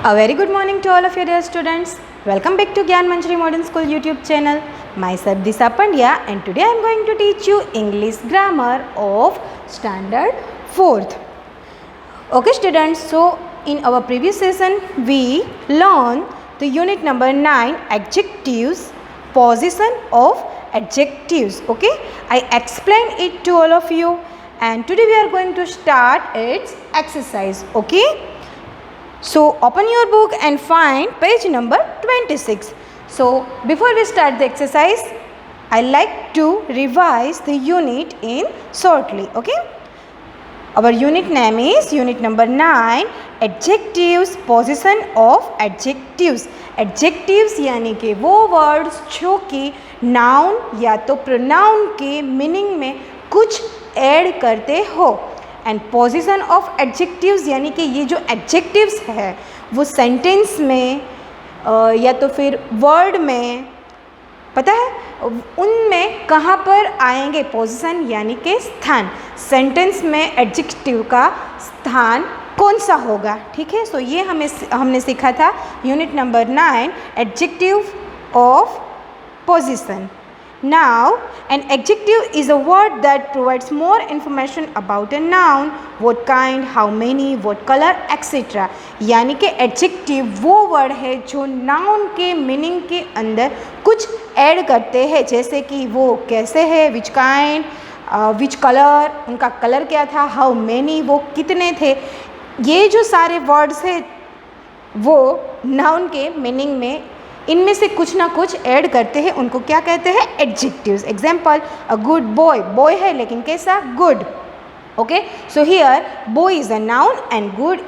A very good morning to all of you dear students. Welcome back to Gyan Manjari Modern School YouTube channel. Myself Disha Pandya and today I am going to teach you English grammar of standard 4th. Okay students, so in our previous session we learned the unit number 9 adjectives, position of adjectives. Okay, I explained it to all of you and today we are going to start its exercise. Okay, so open your book and find page number 26. So before we start the exercise, I like to revise the unit in shortly. Okay, our unit name is unit number 9 adjectives, position of adjectives. Adjectives यानी कि वो words जो कि noun या तो pronoun के meaning में कुछ ऐड करते हो एंड पोजिशन ऑफ एडजेक्टिव्स यानी कि ये जो एडजेक्टिव्स है वो सेंटेंस में या तो फिर वर्ड में पता है उनमें कहाँ पर आएंगे पोजिशन यानी कि स्थान, सेंटेंस में एडजेक्टिव का स्थान कौन सा होगा. ठीक है, सो ये हमने सीखा था unit number 9 adjective of position. Now, an adjective is a word that provides more information about a noun, what kind, how many, what color, etc. यानी कि adjective वो word है जो noun के meaning के अंदर कुछ ऐड करते हैं, जैसे कि वो कैसे है, which kind, which color, उनका कलर क्या था, how many, वो कितने थे. ये जो सारे वर्ड्स है वो noun के meaning में इनमें से कुछ ना कुछ ऐड करते हैं, उनको क्या कहते हैं, adjectives. Example, a good boy, boy है लेकिन कैसा, good. Okay, so here boy is a noun and good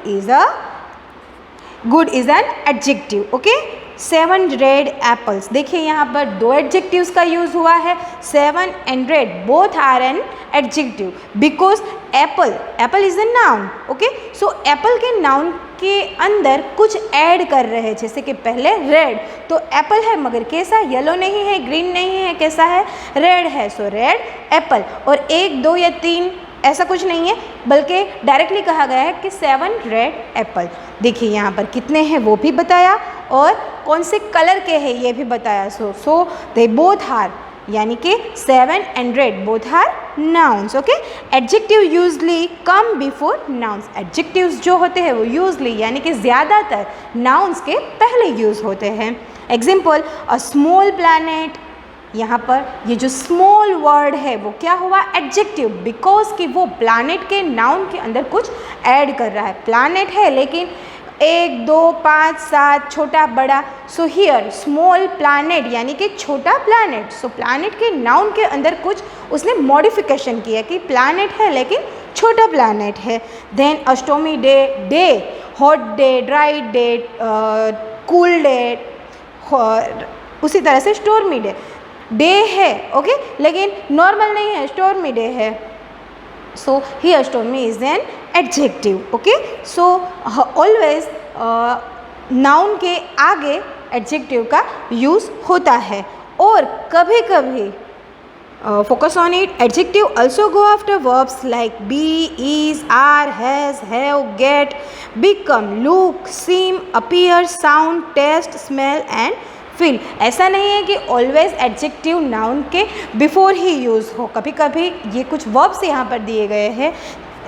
is an adjective. Okay, 7 red apples, देखिए यहाँ पर 2 एडजेक्टिव्स का यूज़ हुआ है. 7 and red both are an adjective because apple is a noun. Okay, so apple के noun के अंदर कुछ ऐड कर रहे हैं, जैसे कि पहले रेड, तो एप्पल है मगर कैसा, येलो नहीं है, ग्रीन नहीं है, कैसा है, रेड है. सो रेड एप्पल. और 1 2 या 3 ऐसा कुछ नहीं है, बल्कि डायरेक्टली कहा गया है कि 7 रेड एप्पल. देखिए यहाँ पर कितने हैं वो भी बताया और कौन से कलर के हैं ये भी बताया. सो दे बोथ आर यानी कि 7 and red both are nouns. Okay, adjective usually come before nouns. Adjectives जो होते हैं वो यूजली यानी कि ज़्यादातर नाउन्स के पहले यूज़ होते हैं. एग्जाम्पल, अ स्मॉल प्लैनेट, यहाँ पर ये जो स्मॉल वर्ड है वो क्या हुआ, एडजेक्टिव, बिकॉज कि वो प्लैनेट के नाउन के अंदर कुछ ऐड कर रहा है. प्लैनेट है लेकिन 1 2 5 7 छोटा बड़ा. सो हियर स्मॉल प्लैनेट यानी कि छोटा प्लैनेट. सो प्लैनेट के नाउन के अंदर कुछ उसने मॉडिफिकेशन किया कि प्लैनेट है लेकिन छोटा प्लैनेट है. Then a stormy day, day hot day, dry day, cool day, उसी तरह से स्टॉर्मी डे, डे है ओके लेकिन नॉर्मल नहीं है, स्टॉर्मी डे है. So here stormy is an adjective. Okay, so always noun के आगे एडजेक्टिव का यूज़ होता है. और कभी कभी focus on it, adjective also go after verbs like be, is, are, has, have, get, become, look, seem, appear, sound, taste, smell and feel. ऐसा नहीं है कि ऑलवेज एडजेक्टिव नाउन के बिफोर ही यूज़ हो. कभी कभी ये कुछ वर्ब्स यहाँ पर दिए गए हैं,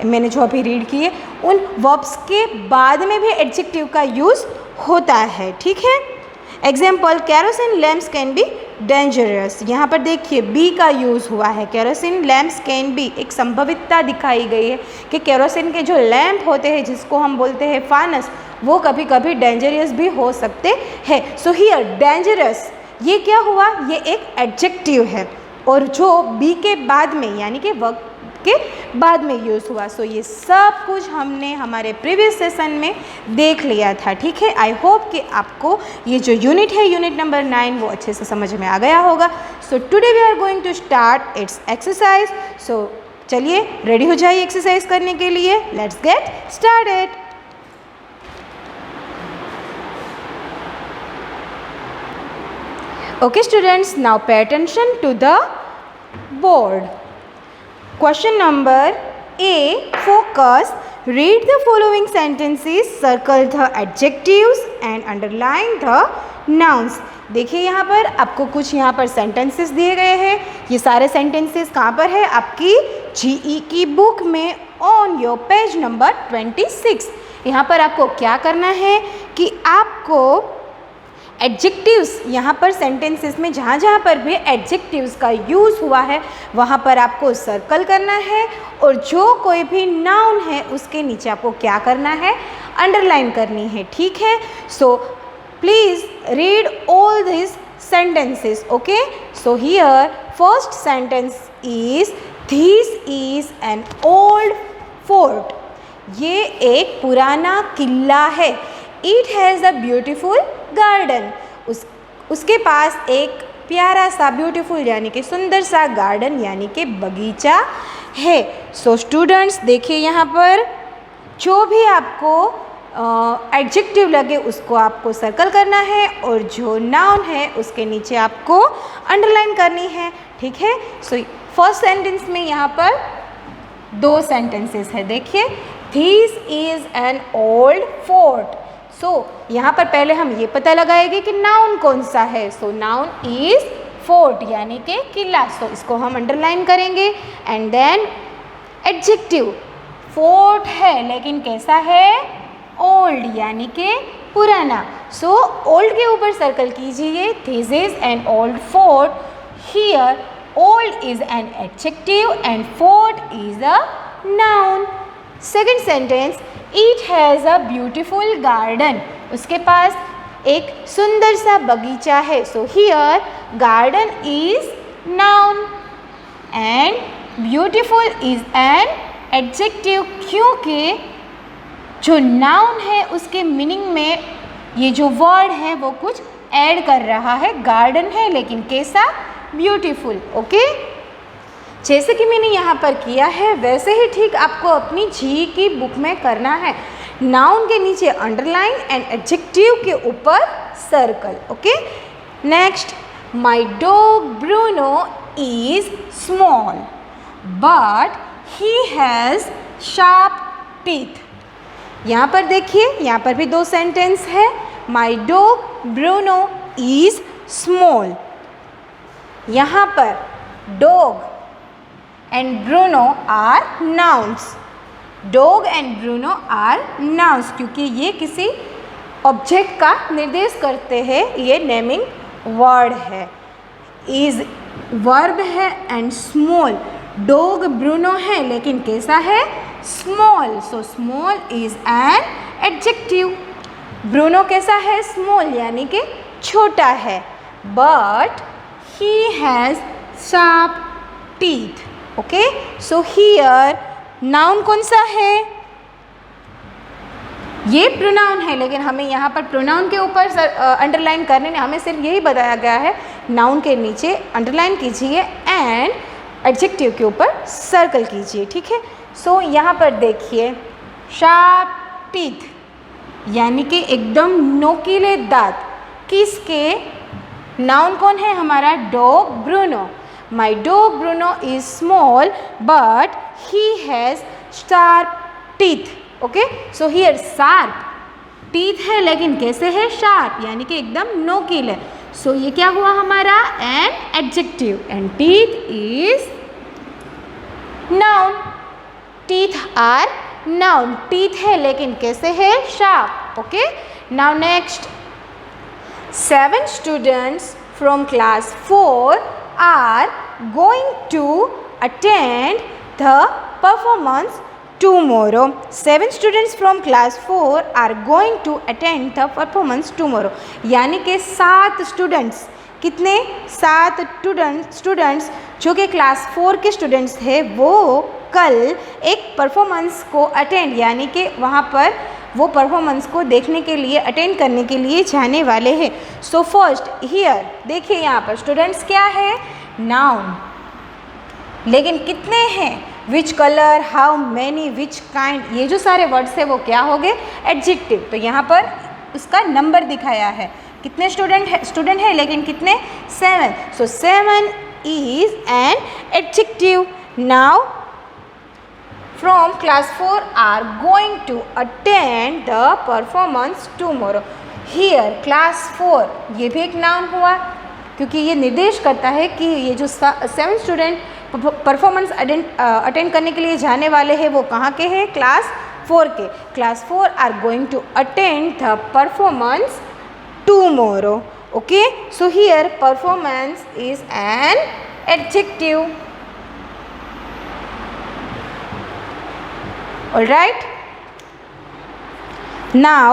मैंने जो अभी रीड किए, उन वर्ब्स के बाद में भी एडजेक्टिव का यूज़ होता है. ठीक है, example, kerosene lamps can be dangerous. यहाँ पर देखिए बी का यूज़ हुआ है. कैरोसिन लैम्प्स कैन बी, एक संभावितता दिखाई गई है कि कैरोसिन के जो लैम्प होते हैं जिसको हम बोलते हैं फानस, वो कभी कभी डेंजरस भी हो सकते हैं. सो हियर डेंजरस ये क्या हुआ, ये एक एडजेक्टिव है और जो बी के बाद में यानी कि वर्ब के बाद में यूज़ हुआ. सो ये सब कुछ हमने हमारे प्रीवियस सेशन में देख लिया था. ठीक है, आई होप कि आपको ये जो यूनिट है यूनिट नंबर 9 वो अच्छे से समझ में आ गया होगा. So today we are going to start its exercise. So चलिए रेडी हो जाइए एक्सरसाइज करने के लिए. Let's get started. Okay students, now pay attention to the board. Question number A, focus. read the following sentences, circle the adjectives and underline the nouns. देखिए यहाँ पर आपको कुछ यहाँ पर सेंटेंसेस दिए गए हैं. ये सारे सेंटेंसेस कहाँ पर है? आपकी GE की बुक में ऑन योर पेज नंबर 26. यहाँ पर आपको क्या करना है कि आपको एडजेक्टिव्स यहाँ पर सेंटेंसेस में जहाँ जहाँ पर भी एडजेक्टिव्स का यूज़ हुआ है वहाँ पर आपको सर्कल करना है, और जो कोई भी नाउन है उसके नीचे आपको क्या करना है? अंडरलाइन करनी है. ठीक है. So please read all this sentences. Okay, so here first sentence is this is an old fort. ये एक पुराना किला है. It has a beautiful garden. उसके पास एक प्यारा सा ब्यूटीफुल यानी कि सुंदर सा गार्डन यानी कि बगीचा है. सो स्टूडेंट्स देखिए यहाँ पर जो भी आपको एडजेक्टिव लगे उसको आपको सर्कल करना है, और जो नाउन है उसके नीचे आपको अंडरलाइन करनी है. ठीक है. सो फर्स्ट सेंटेंस में यहाँ पर 2 सेंटेंसेस है. देखिए, this is an old fort. So यहाँ पर पहले हम ये पता लगाएंगे कि नाउन कौन सा है. सो नाउन इज़ फोर्ट यानी कि किला. सो इसको हम अंडरलाइन करेंगे. एंड देन एडजेक्टिव, फोर्ट है लेकिन कैसा है? ओल्ड यानी कि पुराना. सो ओल्ड के ऊपर सर्कल कीजिए. This is an old fort. Here old is an adjective and fort is a noun. Second sentence, it has a beautiful garden. उसके पास एक सुंदर सा बगीचा है. So here garden is noun and beautiful is an adjective, क्योंकि जो noun है उसके मीनिंग में ये जो वर्ड है वो कुछ ऐड कर रहा है. गार्डन है लेकिन कैसा? ब्यूटीफुल. ओके. जैसे कि मैंने यहाँ पर किया है वैसे ही ठीक आपको अपनी जी की बुक में करना है. नाउन के नीचे अंडरलाइन एंड एडजेक्टिव के ऊपर circle. Okay. Next, my dog Bruno is small but he has sharp teeth. यहाँ पर देखिए, यहाँ पर भी 2 सेंटेंस है. My dog Bruno is small. यहाँ पर dog and Bruno are nouns. Dog and Bruno are nouns क्योंकि ये किसी ऑब्जेक्ट का निर्देश करते हैं. ये नेमिंग वर्ड है. इज वर्ब है एंड स्मॉल. डॉग ब्रूनो है लेकिन कैसा है? Small. So small is an adjective. Bruno कैसा है? स्मॉल यानी कि छोटा है. But he has sharp teeth. Okay. So here noun कौन सा है? ये प्रोनाउन है, लेकिन हमें यहाँ पर प्रोनाउन के ऊपर अंडरलाइन करने में हमें सिर्फ यही बताया गया है. नाउन के नीचे अंडरलाइन कीजिए एंड एडजेक्टिव के ऊपर सर्कल कीजिए. ठीक है. सो यहाँ पर देखिए, शार्प टीथ यानी कि एकदम नोकीले दांत. किसके? नाउन कौन है हमारा? Dog Bruno. My dog Bruno is small but he has sharp teeth. Okay. So here sharp teeth है लेकिन कैसे है? शार्प यानी कि एकदम नोकीले. सो ये क्या हुआ हमारा? An adjective. And teeth is noun. Teeth are noun. Teeth है लेकिन कैसे है? Sharp. Okay. Now next, 7 students from class 4 are going to attend the performance tomorrow. 7 students from class 4 are going to attend the performance tomorrow. यानी कि 7 students. कितने? 7 students जो कि class 4 के स्टूडेंट्स हैं वो कल एक परफॉर्मेंस को अटेंड यानी कि वहाँ पर वो परफॉर्मेंस को देखने के लिए, अटेंड करने के लिए जाने वाले हैं. सो फर्स्ट हियर देखिए, यहाँ पर स्टूडेंट्स क्या है? नाउन. लेकिन कितने हैं? Which colour, how many, which kind, ये जो सारे वर्ड्स है वो क्या हो गए? एडजेक्टिव. तो यहाँ पर उसका नंबर दिखाया है. कितने स्टूडेंट है लेकिन कितने? 7. सो 7 is an adjective. Now from class 4 are going to attend the performance tomorrow. Here class 4 ये भी एक नाउन हुआ क्योंकि ये निर्देश करता है कि ये जो 7 स्टूडेंट परफॉर्मेंस अटेंड करने के लिए जाने वाले हैं वो कहाँ के हैं, क्लास 4 के. Class 4 are going to attend the performance tomorrow. Okay, so here performance is an adjective. All right. Now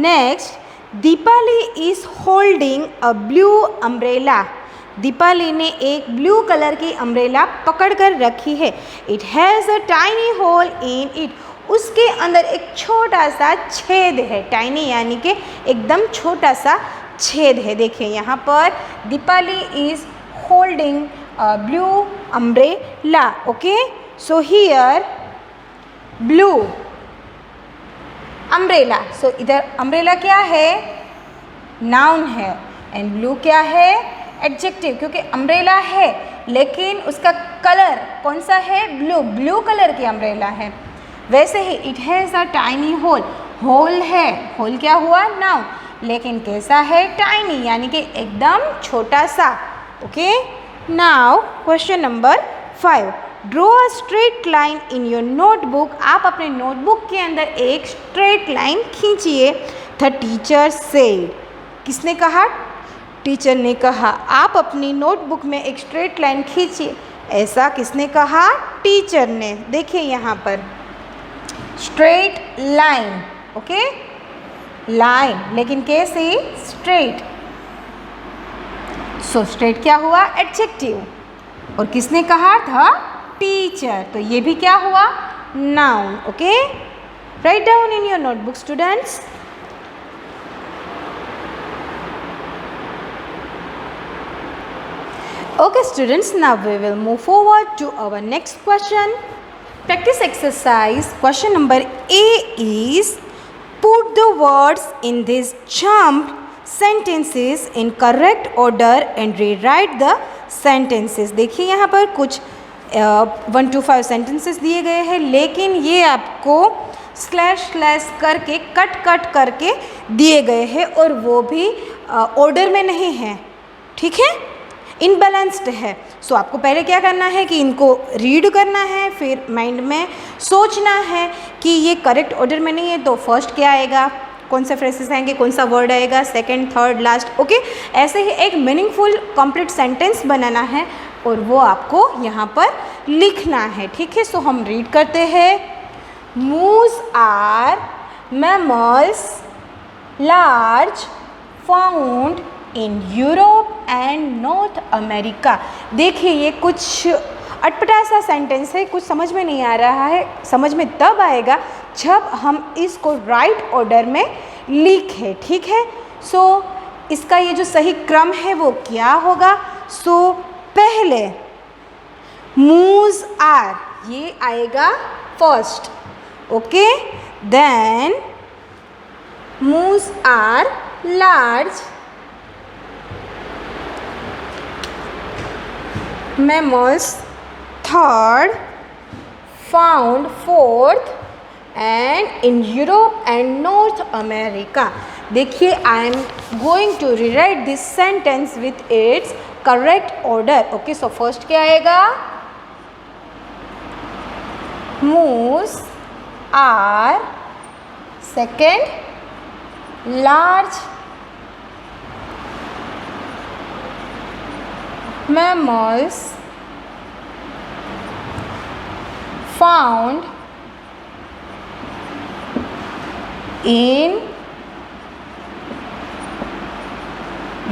next, Deepali is holding a blue umbrella. Deepali ने एक ब्लू कलर की अम्ब्रेला पकड़ कर रखी है. It has a tiny hole in it. उसके अंदर एक छोटा सा छेद है. टाइनी यानी कि एकदम छोटा सा छेद है. देखिए यहाँ पर Deepali is holding a blue umbrella. Okay, so here blue umbrella. So इधर अम्ब्रेला क्या है, नाउन है, एंड ब्लू क्या है, एडजेक्टिव. क्योंकि अम्ब्रेला है लेकिन उसका कलर कौन सा है, ब्लू. ब्लू कलर की अम्ब्रेला है. वैसे ही it has a tiny hole. Hole है, होल क्या हुआ, नाउन, लेकिन कैसा है, टाइनी यानी कि एकदम छोटा सा. Okay, now question number 5. Draw a straight line in your notebook. आप अपने नोटबुक के अंदर एक स्ट्रेट लाइन खींचिए. The teacher said. किसने कहा, टीचर ने कहा. आप अपनी नोटबुक में एक स्ट्रेट लाइन खींचिए. ऐसा किसने कहा, टीचर ने. देखिए यहाँ पर स्ट्रेट लाइन. ओके, लाइन लेकिन कैसी, स्ट्रेट. सो स्ट्रेट क्या हुआ, एडजेक्टिव. और किसने कहा था, टीचर. तो ये भी क्या हुआ, noun. Okay, write down in your notebook students. Okay students, now we will move forward to our next question. Practice exercise question number A is put the words in these jumped sentences in correct order and rewrite the sentences. देखिए यहाँ पर कुछ 1 to 5 sentences दिए गए हैं लेकिन ये आपको स्लैश करके कट करके दिए गए हैं और वो भी ऑर्डर में नहीं है. ठीक है, इनबैलेंस्ड है. सो आपको पहले क्या करना है कि इनको रीड करना है, फिर माइंड में सोचना है कि ये करेक्ट ऑर्डर में नहीं है तो फर्स्ट क्या आएगा, कौन से फ्रेजेस आएंगे, कौन सा वर्ड आएगा, सेकंड, थर्ड, लास्ट. ओके, ऐसे ही एक मीनिंगफुल कंप्लीट सेंटेंस बनाना है और वो आपको यहाँ पर लिखना है. ठीक है, सो हम रीड करते हैं. Moose are mammals large found in Europe and North America. देखिए ये कुछ अटपटा सा सेंटेंस है, कुछ समझ में नहीं आ रहा है. समझ में तब आएगा जब हम इसको राइट ऑर्डर में लिखें. ठीक है, सो इसका ये जो सही क्रम है वो क्या होगा. सो पहले मूज आर ये आएगा first. Okay, then moose are large, mammals third, found fourth, and in Europe and North America. देखिए I am going to rewrite this sentence with its correct order. Okay, so first क्या आएगा, moose are, second large mammals found in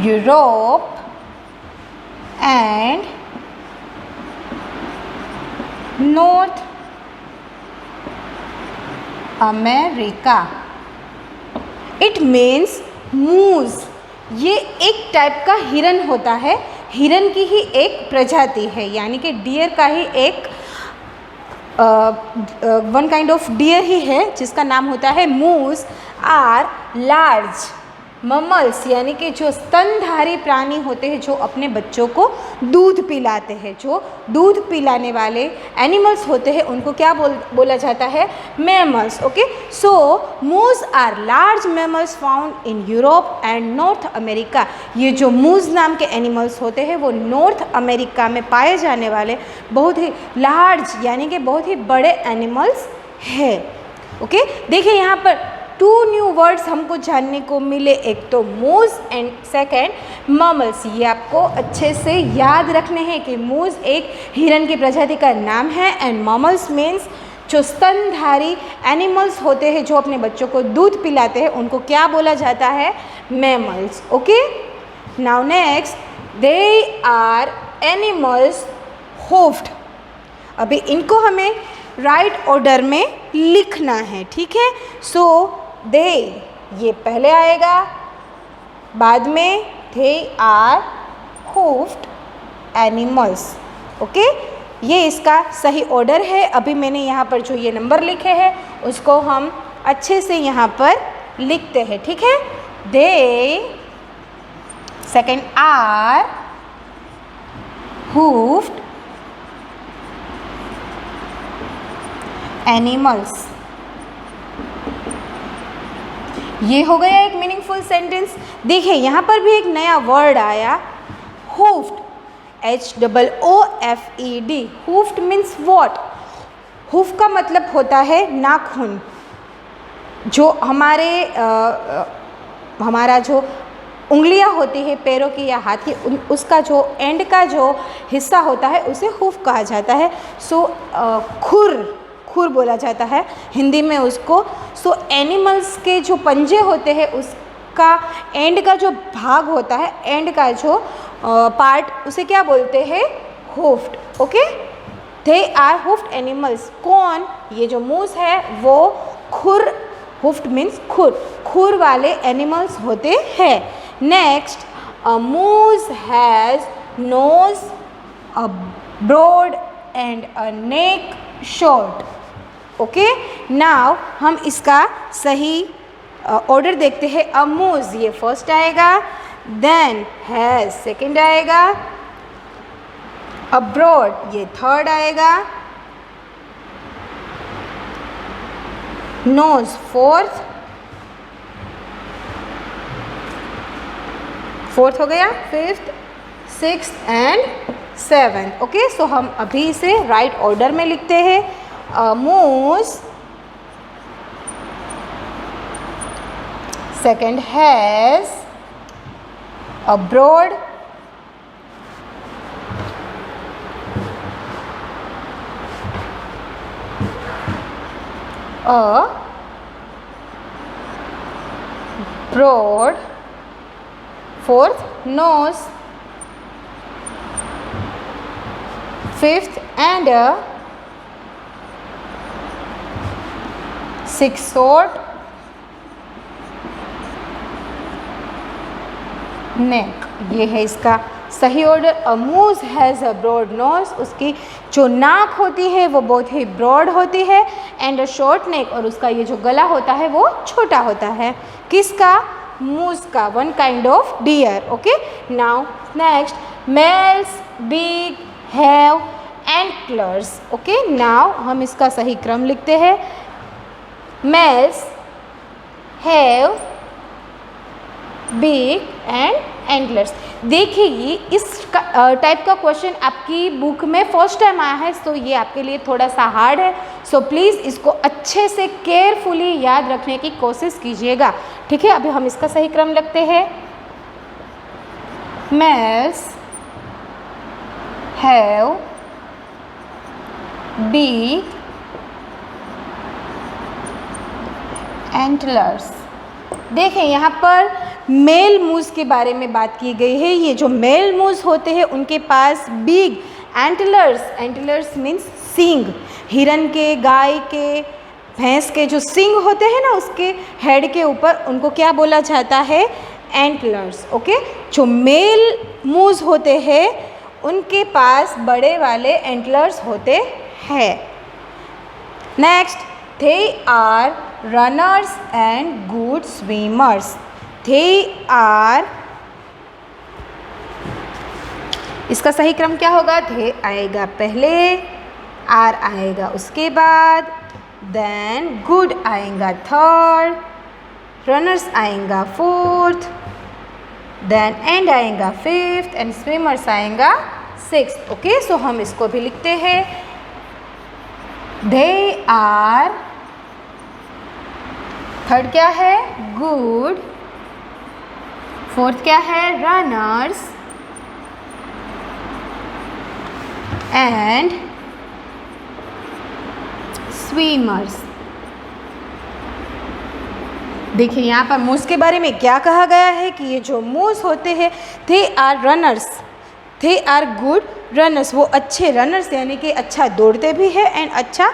Europe and North America. It means moose ये एक type का हिरन होता है. हिरन की ही एक प्रजाति है, यानी कि डियर का ही एक वन काइंड ऑफ डियर ही है जिसका नाम होता है मूस. आर लार्ज ममल्स यानी कि जो स्तनधारी प्राणी होते हैं, जो अपने बच्चों को दूध पिलाते हैं, जो दूध पिलाने वाले एनिमल्स होते हैं, उनको क्या बोला जाता है? Mammals. Okay, so moose are large mammals found in Europe and North America. ये जो मूज नाम के एनिमल्स होते हैं वो नॉर्थ अमेरिका में पाए जाने वाले बहुत ही लार्ज यानी कि बहुत ही बड़े एनिमल्स है। ओके, देखिए यहाँ पर 2 न्यू वर्ड्स हमको जानने को मिले, एक तो मूज एंड सेकेंड ममल्स। ये आपको अच्छे से याद रखने हैं कि मूज एक हिरन की प्रजाति का नाम है एंड ममल्स मीन्स जो स्तनधारी एनिमल्स होते हैं, जो अपने बच्चों को दूध पिलाते हैं, उनको क्या बोला जाता है? Mammals. Okay, now next, they are animals hoofed. अभी इनको हमें राइट ऑर्डर में लिखना है, ठीक है? सो दे ये पहले आएगा, बाद में दे आर होफ्ड एनिमल्स। ओके, ये इसका सही ऑर्डर है। अभी मैंने यहाँ पर जो ये नंबर लिखे हैं उसको हम अच्छे से यहाँ पर लिखते हैं, ठीक है? दे, सेकेंड आर होफ्ड एनिमल्स। ये हो गया एक मीनिंगफुल सेंटेंस। देखिए यहाँ पर भी एक नया वर्ड आया, hoofed, HOOFED। Hoofed means what? Hoof का मतलब होता है नाखून। जो हमारा जो उंगलियां होती है पैरों की या हाथ की, उसका जो एंड का जो हिस्सा होता है उसे हुफ कहा जाता है। सो खुर बोला जाता है हिंदी में उसको। सो एनिमल्स के जो पंजे होते हैं उसका एंड का जो भाग होता है, एंड का जो पार्ट, उसे क्या बोलते हैं? Hoofed. Okay, they are hoofed animals. कौन? ये जो मूस है वो खुर, होफ्ड मीन्स खुर वाले एनिमल्स होते हैं। Next, a moose has nose, a broad and a neck short. Okay, now हम इसका सही ऑर्डर देखते हैं। अ मूज ये फर्स्ट आएगा, देन हैज़ सेकेंड आएगा, अ ब्रॉड ये थर्ड आएगा, नोज फोर्थ हो गया, fifth, sixth and seventh. Okay, so हम अभी इसे राइट ऑर्डर में लिखते हैं। A moose, second has a broad, fourth nose, fifth and a sixth short neck। ये है इसका सही order. A moose has a broad nose, उसकी जो नाक होती है वो बहुत ही ब्रॉड होती है, एंड अ शॉर्ट नेक, और उसका ये जो गला होता है वो छोटा होता है। किसका? मूस का, one kind of deer. Okay, now next, males big have antlers. Okay, now हम इसका सही क्रम लिखते हैं। Males have big and antlers। देखिए इस टाइप का क्वेश्चन आपकी बुक में फर्स्ट टाइम आया है, तो ये आपके लिए थोड़ा सा हार्ड है। सो प्लीज़ इसको अच्छे से केयरफुली याद रखने की कोशिश कीजिएगा, ठीक है? अभी हम इसका सही क्रम लिखते हैं। Males have big antlers. देखें यहाँ पर मेल मूस के बारे में बात की गई है। ये जो मेल मूस होते हैं उनके पास बिग एंटलर्स मीन्स सींग। हिरन के, गाय के, भैंस के जो सींग होते हैं ना, उसके हेड के ऊपर उनको क्या बोला जाता है? एंटलर्स। ओके, जो मेल मूस होते हैं उनके पास बड़े वाले एंटलर्स होते हैं। Next, they are runners and good swimmers. They are, इसका सही क्रम क्या होगा? दे आएगा पहले, आर आएगा उसके बाद, देन गुड आएगा थर्ड, रनर्स आएगा फोर्थ, देन एंड आएगा फिफ्थ एंड स्विमर्स आएगा सिक्स्थ। ओके, सो हम इसको भी लिखते हैं, दे आर, थर्ड क्या है? गुड, फोर्थ क्या है? Runners, and swimmers. देखिए यहाँ पर मूस के बारे में क्या कहा गया है कि ये जो मूस होते हैं they are runners, they are good runners, वो अच्छे रनर्स यानी कि अच्छा दौड़ते भी हैं एंड अच्छा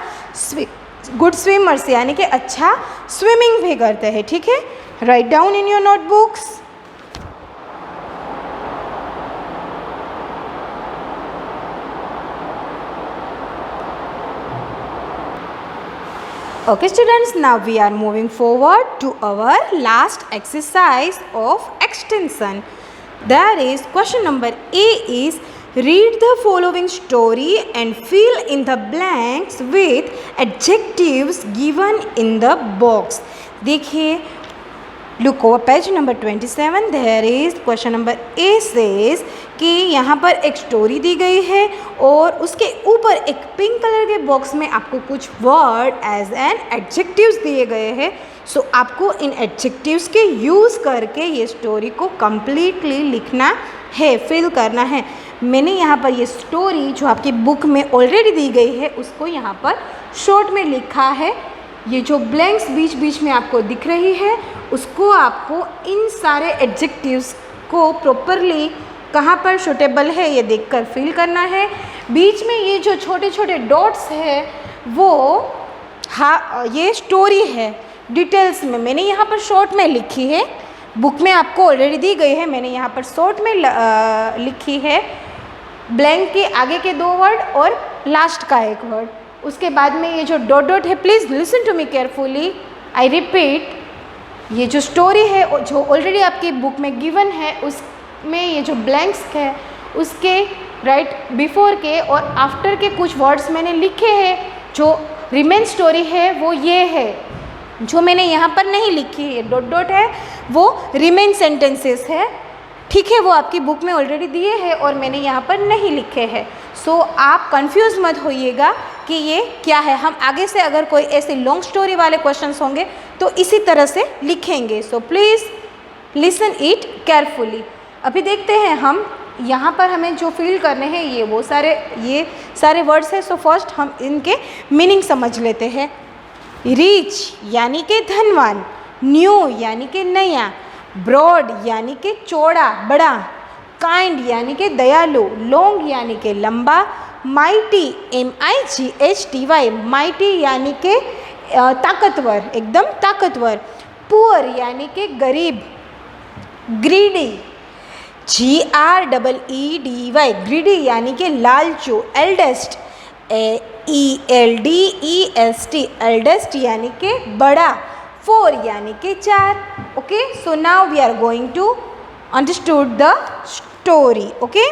गुड स्विमर्स यानी कि अच्छा स्विमिंग भी करते हैं। ठीक है, write down in your notebooks. Okay students, now we are moving forward to our last exercise of extension. That is question number A is read the following story and fill in the blanks with adjectives given in the box. देखिए, look over page number 27. There is question number A says कि यहाँ पर एक story दी गई है और उसके ऊपर एक पिंक कलर के बॉक्स में आपको कुछ वर्ड एज एन एडजेक्टिव्स दिए गए हैं। सो आपको इन एडजेक्टिव्स के यूज़ करके ये स्टोरी को कम्प्लीटली लिखना है, फिल करना है। मैंने यहाँ पर ये स्टोरी जो आपकी बुक में ऑलरेडी दी गई है उसको यहाँ पर शॉर्ट में लिखा है। ये जो ब्लैंक्स बीच बीच में आपको दिख रही है उसको आपको इन सारे एडजेक्टिव्स को प्रॉपरली कहाँ पर सूटेबल है ये देखकर फिल करना है। बीच में ये जो छोटे छोटे डॉट्स है वो ये स्टोरी है डिटेल्स में, मैंने यहाँ पर शॉर्ट में लिखी है, बुक में आपको ऑलरेडी दी गई है, मैंने यहाँ पर शॉर्ट में लिखी है। ब्लैंक के आगे के दो वर्ड और लास्ट का एक वर्ड, उसके बाद में ये जो डॉट डॉट है, please listen to me carefully, I repeat, ये जो स्टोरी है जो ऑलरेडी आपकी बुक में गिवन है उसमें ये जो ब्लैंक्स है उसके राइट बिफोर के और आफ्टर के कुछ वर्ड्स मैंने लिखे हैं। जो रिमेन स्टोरी है वो ये है, जो मैंने यहाँ पर नहीं लिखी है डॉट डॉट है वो रिमेन सेंटेंसेस है। ठीक है, वो आपकी बुक में ऑलरेडी दिए हैं और मैंने यहाँ पर नहीं लिखे हैं। सो आप कंफ्यूज मत होइएगा कि ये क्या है। हम आगे से अगर कोई ऐसे लॉन्ग स्टोरी वाले क्वेश्चंस होंगे तो इसी तरह से लिखेंगे। So please listen it carefully. अभी देखते हैं हम यहाँ पर हमें जो फील करने हैं ये सारे वर्ड्स हैं। सो फर्स्ट हम इनके मीनिंग समझ लेते हैं। रिच यानी कि धनवान, न्यू यानी कि नया, ब्रॉड यानी कि चौड़ा बड़ा, काइंड यानी कि दयालु, लॉन्ग यानी कि लंबा, माइटी MIGHTY माइटी यानी कि ताकतवर, एकदम ताकतवर, पुअर यानी कि गरीब, ग्रीडी GREEDY ग्रीडी यानी कि लालचू, एल्डेस्ट ELDEST एल्डेस्ट यानी कि बड़ा, 4 यानी कि 4। Okay, so now we are going to understood the story. Okay,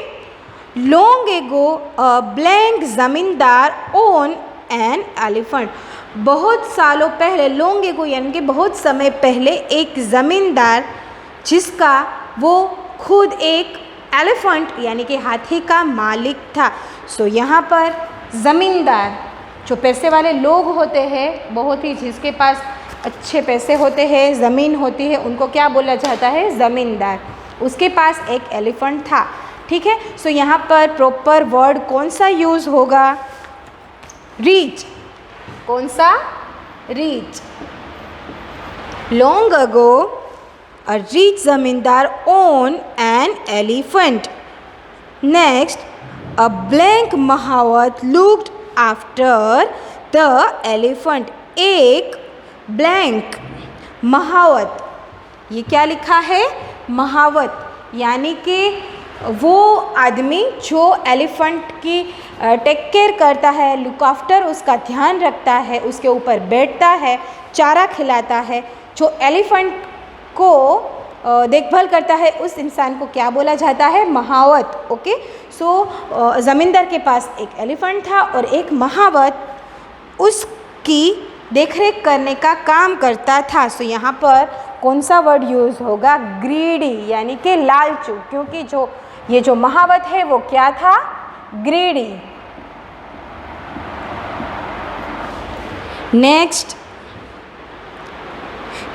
long ago a blank zamindar own an elephant. बहुत सालों पहले, लॉन्ग एगो यानी कि बहुत समय पहले, एक ज़मींदार जिसका वो खुद एक एलिफेंट यानी कि हाथी का मालिक था। सो यहाँ पर ज़मींदार जो पैसे वाले लोग होते हैं, बहुत ही जिसके पास अच्छे पैसे होते हैं, ज़मीन होती है, उनको क्या बोला जाता है? ज़मींदार। उसके पास एक एलिफेंट था। ठीक है, सो यहाँ पर प्रॉपर वर्ड कौन सा यूज़ होगा? रीच। कौन सा? Reach. Long ago a rich zamindar owned an elephant. Next, a blank Mahawat looked after the elephant. एक blank महावत, ये क्या लिखा है? महावत यानी कि वो आदमी जो एलिफेंट की टेक केयर करता है, लुक आफ्टर, उसका ध्यान रखता है, उसके ऊपर बैठता है, चारा खिलाता है, जो एलिफेंट को देखभाल करता है उस इंसान को क्या बोला जाता है? महावत। ओके, सो ज़मींदार के पास एक एलिफेंट था और एक महावत उसकी देखरेख करने का काम करता था। सो यहाँ पर कौन सा वर्ड यूज़ होगा? ग्रीडी, यानी कि लालचू, क्योंकि ये जो महावत है वो क्या था? Greedy. Next,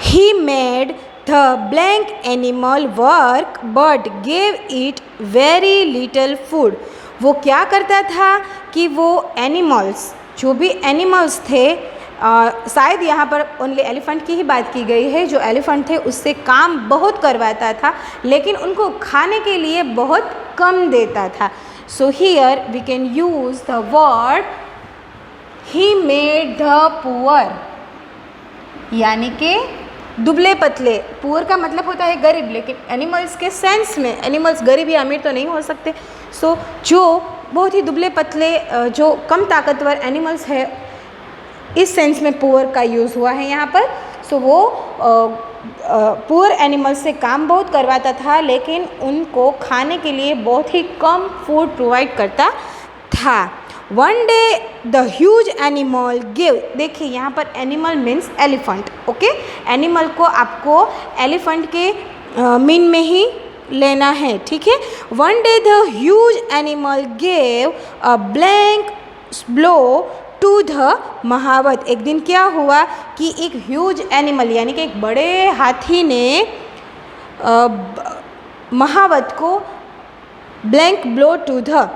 he made the blank animal work but gave it very little food। वो क्या करता था कि वो एनिमल्स, जो भी एनिमल्स थे, शायद यहाँ पर ओनली एलिफेंट की ही बात की गई है, जो एलिफेंट थे उससे काम बहुत करवाता था लेकिन उनको खाने के लिए बहुत कम देता था। So here we can use the word he made the poor, यानी कि दुबले पतले। पुअर का मतलब होता है गरीब, लेकिन एनिमल्स के सेंस में एनिमल्स गरीब या अमीर तो नहीं हो सकते। सो जो बहुत ही दुबले पतले, जो कम ताकतवर एनिमल्स है, इस सेंस में पुअर का यूज़ हुआ है यहाँ पर। सो वो पुअर एनिमल्स से काम बहुत करवाता था लेकिन उनको खाने के लिए बहुत ही कम फूड प्रोवाइड करता था। One day the huge animal give, देखिए यहाँ पर animal means elephant. Okay, animal को आपको एलिफेंट के मीन में ही लेना है, ठीक है। One day the huge animal give a blank blow to the mahout. एक दिन क्या हुआ कि एक ह्यूज एनिमल, यानी कि एक बड़े हाथी ने महावत को ब्लैंक ब्लो टू द,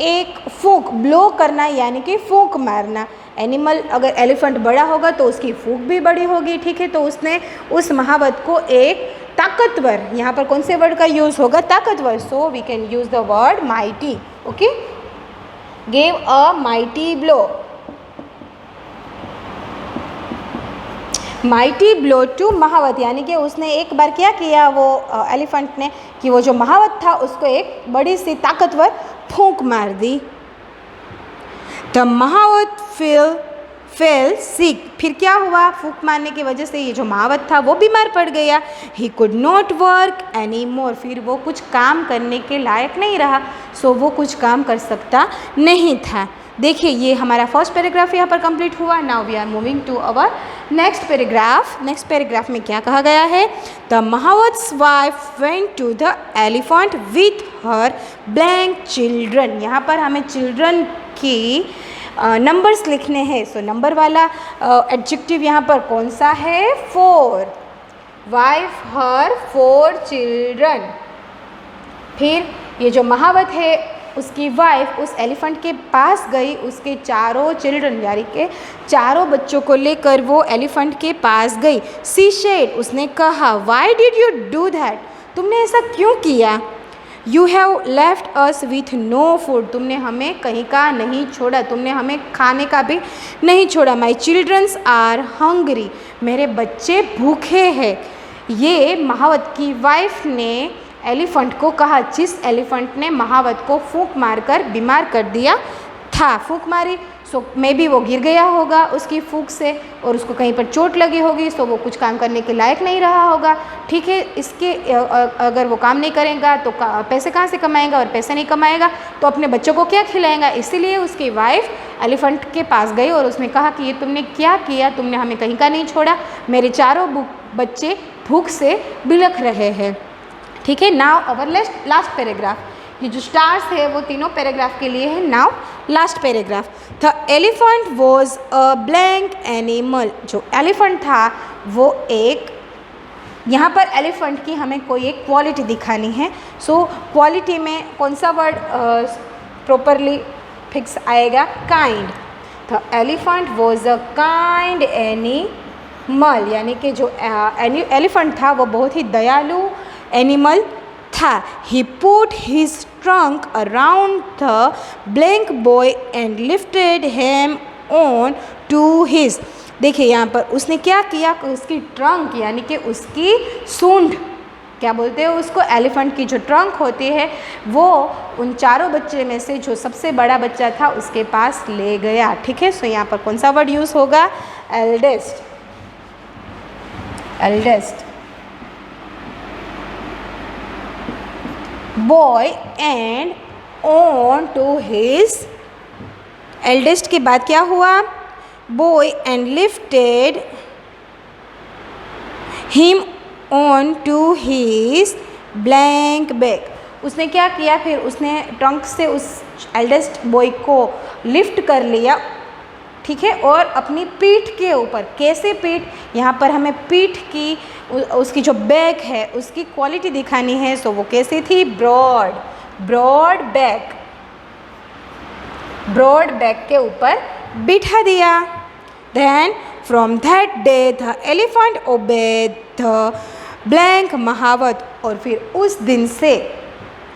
एक फूंक, ब्लो करना यानी कि फूंक मारना। एनिमल अगर एलिफेंट बड़ा होगा तो उसकी फूंक भी बड़ी होगी, ठीक है। तो उसने उस महावत को एक ताकतवर, यहाँ पर कौन से वर्ड का यूज़ होगा? ताकतवर। So we can use the word mighty. Okay, gave a mighty blow, mighty blow to mahout, यानी कि उसने एक बार क्या किया वो एलिफेंट ने कि वो जो महावत था उसको एक बड़ी सी ताकतवर फूंक मार दी। द महावत फेल सिक, फिर क्या हुआ? फूंक मारने की वजह से ये जो महावत था वो बीमार पड़ गया। He could not work any more, फिर वो कुछ काम करने के लायक नहीं रहा। सो वो कुछ काम कर सकता नहीं था। देखिए ये हमारा फर्स्ट पैराग्राफ यहाँ पर कंप्लीट हुआ। Now we are moving to our next paragraph. Next paragraph में क्या कहा गया है? The mahout's wife went to the elephant with her blank children. यहाँ पर हमें चिल्ड्रन की नंबर्स लिखने हैं। सो नंबर वाला एडजेक्टिव यहाँ पर कौन सा है? 4। वाइफ हर 4 चिल्ड्रन। फिर ये जो महावत है उसकी वाइफ उस एलिफेंट के पास गई, उसके चारों चिल्ड्रन यानी के चारों बच्चों को लेकर वो एलिफेंट के पास गई। सी शेड, उसने कहा, why did you do that, तुमने ऐसा क्यों किया? You have left us with no food, तुमने हमें कहीं का नहीं छोड़ा, तुमने हमें खाने का भी नहीं छोड़ा। माई चिल्ड्रंस आर हंग्री, मेरे बच्चे भूखे हैं। ये महावत की वाइफ ने एलिफेंट को कहा, जिस एलिफेंट ने महावत को फूंक मारकर बीमार कर दिया था। फूंक मारी, सो मे बी वो गिर गया होगा उसकी फूंक से और उसको कहीं पर चोट लगी होगी, सो वो कुछ काम करने के लायक नहीं रहा होगा, ठीक है। इसके अगर वो काम नहीं करेगा तो पैसे कहाँ से कमाएगा, और पैसे नहीं कमाएगा तो अपने बच्चों को क्या खिलाएगा। इसीलिए उसकी वाइफ एलिफेंट के पास गई और उसने कहा कि ये तुमने क्या किया, तुमने हमें कहीं का नहीं छोड़ा, मेरे चारों बच्चे भूख से बिलख रहे हैं, ठीक है। नाउ अवर लास्ट पैराग्राफ, ये जो स्टार्स है वो तीनों पैराग्राफ के लिए है। Now last paragraph, the elephant was a blank animal, जो एलिफेंट था वो एक, यहाँ पर एलिफेंट की हमें कोई एक क्वालिटी दिखानी है। सो क्वालिटी में कौन सा वर्ड प्रॉपरली फिक्स आएगा? Kind. The elephant was a kind animal, यानी कि जो एलिफेंट था वो बहुत ही दयालु एनिमल था। He put his trunk around the blank boy and lifted him on to his, देखिए यहाँ पर उसने क्या किया, उसकी ट्रंक यानी कि उसकी सूंड, क्या बोलते हैं उसको, एलिफेंट की जो ट्रंक होती है वो उन चारों बच्चे में से जो सबसे बड़ा बच्चा था उसके पास ले गया, ठीक है। सो यहाँ पर कौन सा वर्ड यूज़ होगा? Eldest. Eldest. Boy and on to his eldest के बाद क्या हुआ, boy and lifted him on to his blank bag. उसने क्या किया, फिर उसने ट्रंक से उस एल्डेस्ट बॉय को लिफ्ट कर लिया, ठीक है, और अपनी पीठ के ऊपर, कैसे पीठ, यहाँ पर हमें पीठ की उसकी जो बैक है उसकी क्वालिटी दिखानी है। सो वो कैसी थी, ब्रॉड बैक के ऊपर बिठा दिया। Then from that day the elephant obeyed the blank mahout. और फिर उस दिन से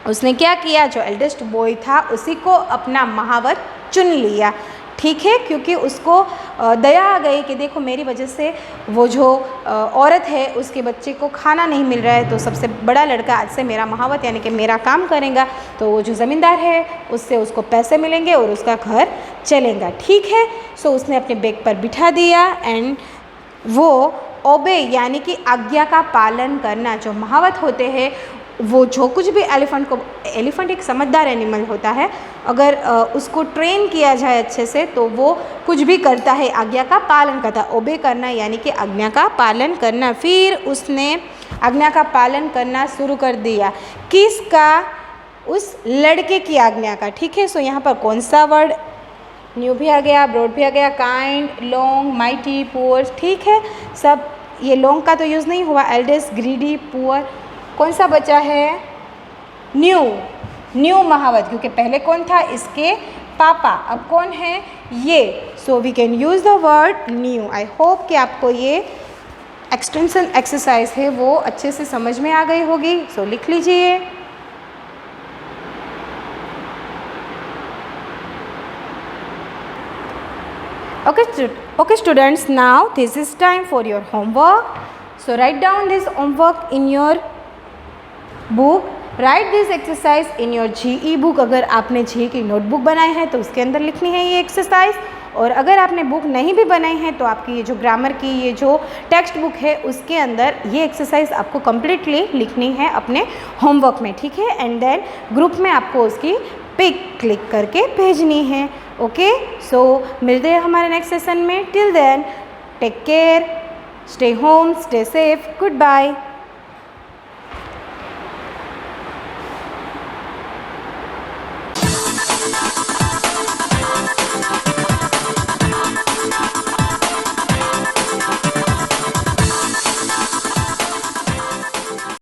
उसने क्या किया, जो एल्डेस्ट बॉय था उसी को अपना महावत चुन लिया, ठीक है, क्योंकि उसको दया आ गई कि देखो मेरी वजह से वो जो औरत है उसके बच्चे को खाना नहीं मिल रहा है, तो सबसे बड़ा लड़का आज से मेरा महावत यानी कि मेरा काम करेगा, तो वो जो ज़मींदार है उससे उसको पैसे मिलेंगे और उसका घर चलेगा, ठीक है। सो उसने अपने बैग पर बिठा दिया एंड वो ओबे यानी कि आज्ञा का पालन करना, जो महावत होते हैं वो जो कुछ भी एलिफेंट एक समझदार एनिमल होता है, अगर उसको ट्रेन किया जाए अच्छे से तो वो कुछ भी करता है, आज्ञा का पालन करता है। ओबे करना यानी कि आज्ञा का पालन करना। फिर उसने आज्ञा का पालन करना शुरू कर दिया, किसका, उस लड़के की आज्ञा का, ठीक है। सो यहाँ पर कौन सा वर्ड, न्यू भी आ गया, ब्रॉड भी आ गया, काइंड, लॉन्ग, माइटी, पुअर, ठीक है, सब ये लॉन्ग का तो यूज़ नहीं हुआ, एल्डेस्ट, ग्रीडी, पुअर, कौन सा बचा है, न्यू महावत, क्योंकि पहले कौन था, इसके पापा, अब कौन है, ये। So we can use the word new. I hope कि आपको ये एक्सटेंशन एक्सरसाइज है वो अच्छे से समझ में आ गई होगी। सो लिख लीजिए। Okay students, now this is time for your homework. So write down this homework in your book. Right this exercise in your GE book. अगर आपने GE की नोटबुक बनाई है तो उसके अंदर लिखनी है ये एक्सरसाइज, और अगर आपने बुक नहीं भी बनाई है तो आपकी ये जो ग्रामर की ये जो टेक्स्ट बुक है उसके अंदर ये एक्सरसाइज आपको कम्प्लीटली लिखनी है अपने होमवर्क में, ठीक है। एंड देन ग्रुप में आपको उसकी पिक क्लिक करके भेजनी है। ओके, सो मिलते हैं हमारे नेक्स्ट सेशन में। Till then take care, stay home, stay safe, good bye.